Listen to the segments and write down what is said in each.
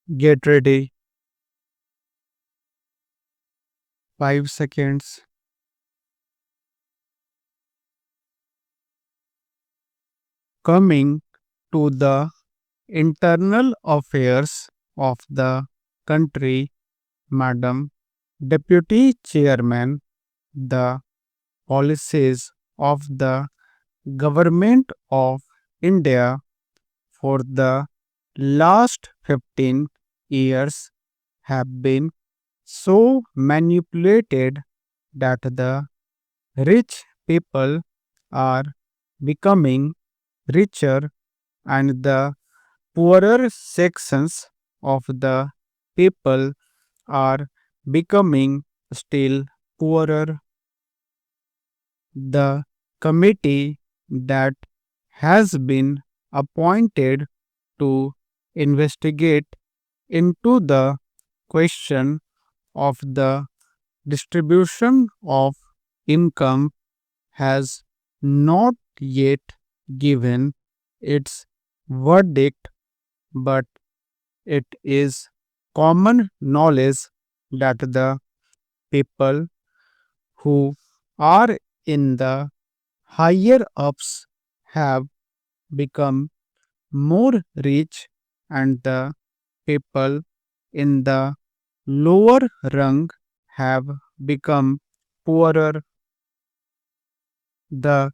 Get ready. 5 seconds. Coming to the internal affairs of the country, Madam Deputy Chairman, the policies of the Government of India for the last 15 years have been so manipulated that the rich people are becoming richer and the poorer sections of the people are becoming still poorer. The committee that has been appointed to investigate into the question of the distribution of income has not yet given its verdict, but it is common knowledge that the people who are in the higher ups have become more rich and the people in the lower rung have become poorer. The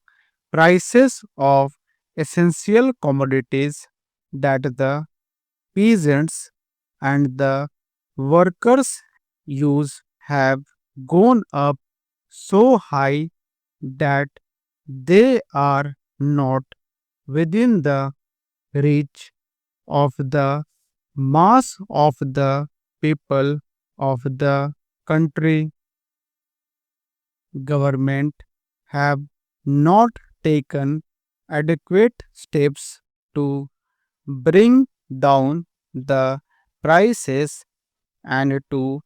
prices of essential commodities that the peasants and the workers use have gone up so high that they are not within the reach of the mass of the people of the country. Government have not taken adequate steps to bring down the prices and to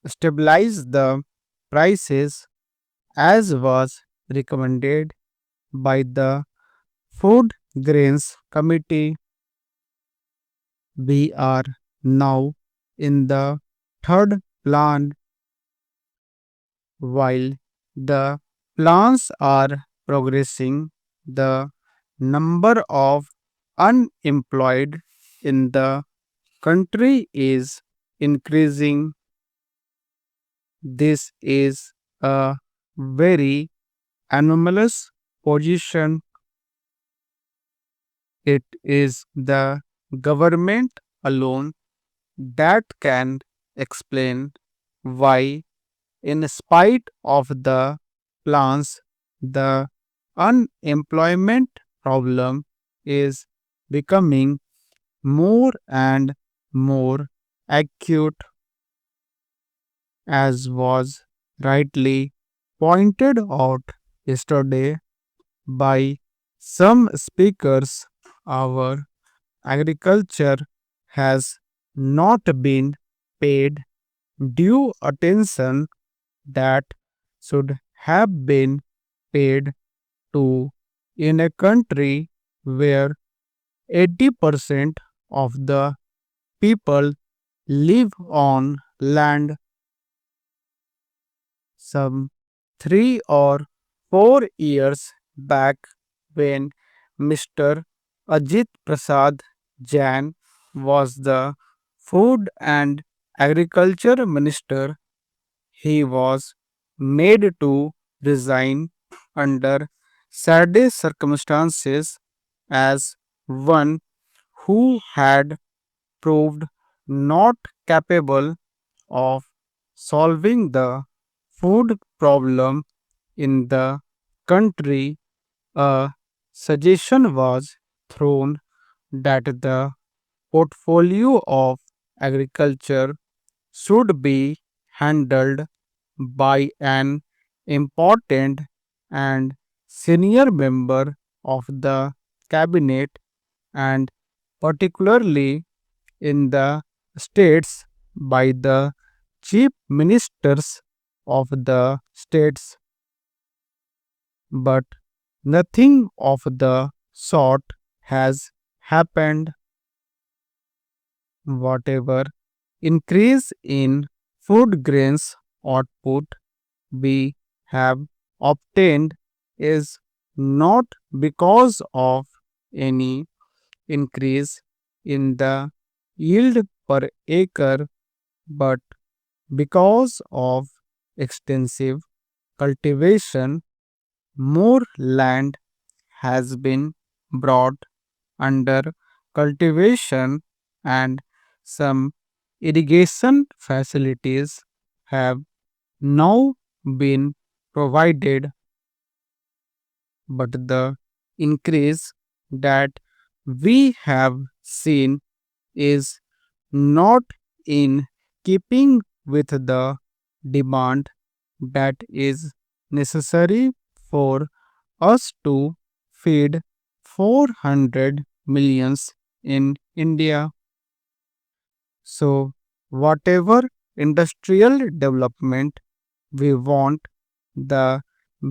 stabilize the prices as was recommended by the Food Grains Committee. We are now in the third plan. While the plans are progressing, the number of unemployed in the country is increasing. This is a very anomalous position. It is the government alone that can explain why, in spite of the plans, the unemployment problem is becoming more and more acute, as was rightly pointed out yesterday by some speakers. Our agriculture has not been paid due attention that should have been paid to in a country where 80% of the people live on land. Some 3 or 4 years back, when Mr. Ajit Prasad Jain was the Food and Agriculture Minister, he was made to resign under sad circumstances as one who had proved not capable of solving the food problem in the country. A suggestion was thrown that the portfolio of agriculture should be handled by an important and senior member of the cabinet, and particularly in the states by the chief ministers of the states. But nothing of the sort has happened. whatever increase in food grains output we have obtained is not because of any increase in the yield per acre, but because of extensive cultivation. More land has been brought under cultivation, and some irrigation facilities have now been provided, but the increase that we have seen is not in keeping with the demand that is necessary for us to feed 400 millions in India. So, whatever industrial development we want, the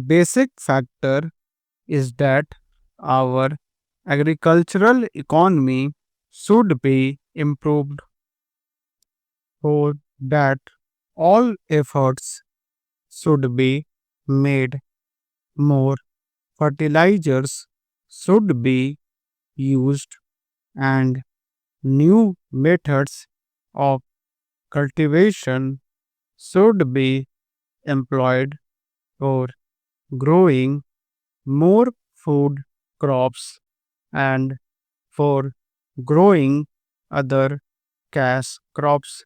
basic factor is that our agricultural economy should be improved, so that all efforts should be made. More fertilizers should be used, and new methods of cultivation should be employed for growing more food crops and for growing other cash crops.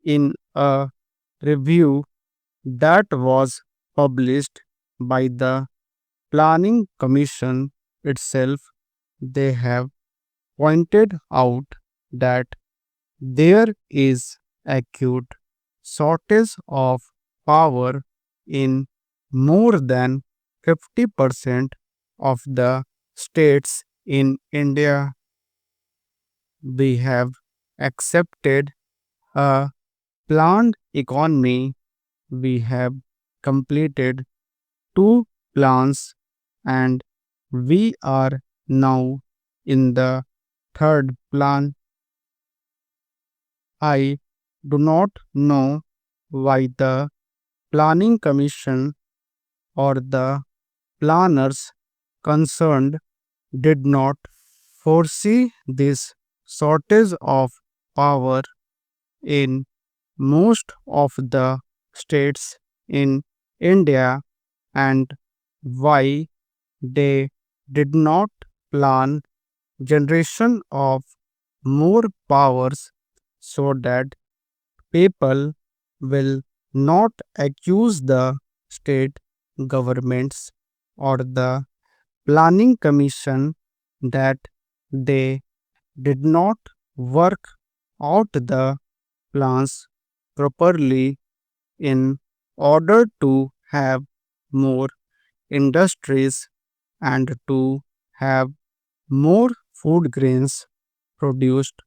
In a review that was published by the Planning Commission itself, they have pointed out that there is acute shortage of power in more than 50% of the states in India. We have accepted a planned economy. We have completed two plans, and we are now in the third plan. I do not know why the Planning Commission or the planners concerned did not foresee this shortage of power in most of the states in India, and why they did not plan generation of more powers, so that people will not accuse the state governments or the planning commission that they did not work out the plans properly in order to have more industries and to have more food grains produced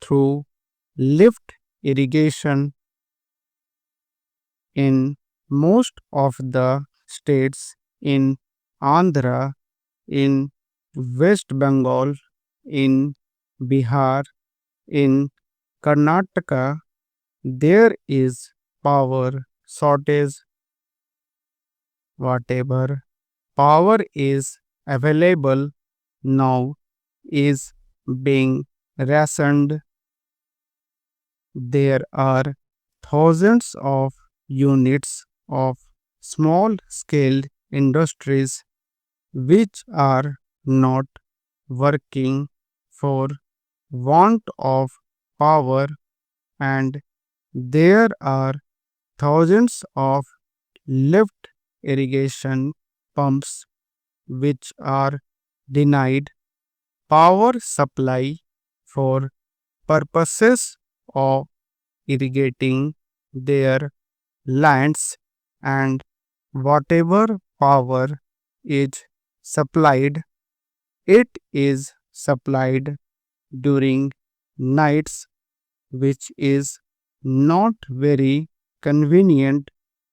through lift irrigation. In most of the states in Andhra, in West Bengal, in Bihar, in Karnataka, there is power shortage. Whatever power is available now is being rationed. There are thousands of units of small scale industries which are not working for want of power, and there are thousands of lift irrigation pumps which are denied power supply for purposes of irrigating their lands, and whatever power is supplied, it is supplied during nights, which is not very convenient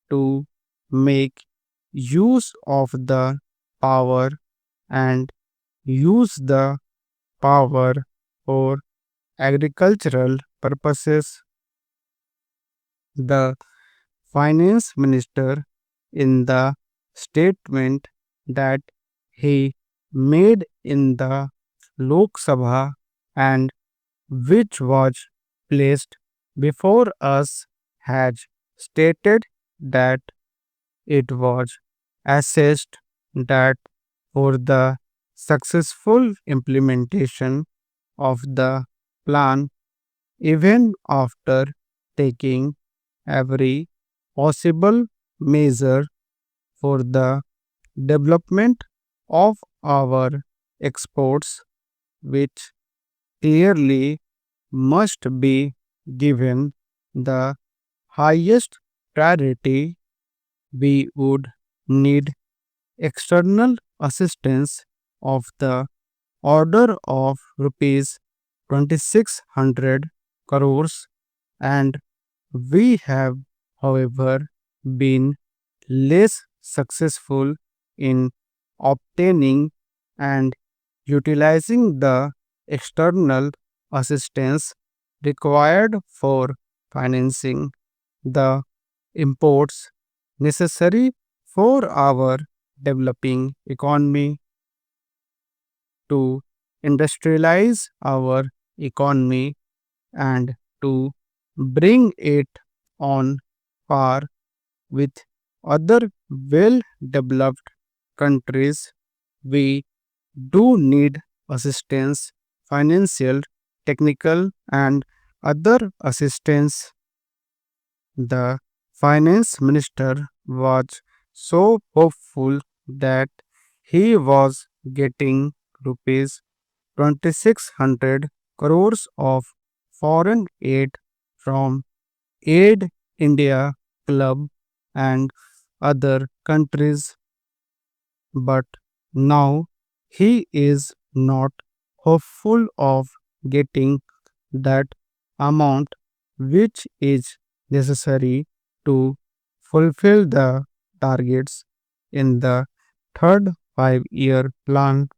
to make use of the power and use the power for agricultural purposes. The finance minister, in the statement that he made in the Lok Sabha and which was placed before us, has stated that it was assessed that for the successful implementation of the plan, even after taking every possible measure for the development of our exports, which clearly must be given the highest priority, we would need external assistance of the order of rupees 2600 crores, and we have, however, been less successful in obtaining and utilizing the external assistance required for financing the imports necessary for our developing economy to industrialize our economy and to bring it on par with other well developed countries. We do need assistance, financial, technical, and other assistance. The finance minister was so hopeful that he was getting rupees 2600 crores of foreign aid from Aid India Club and other countries, but now he is not hopeful of getting that amount which is necessary to fulfill the targets in the third 5 year plan.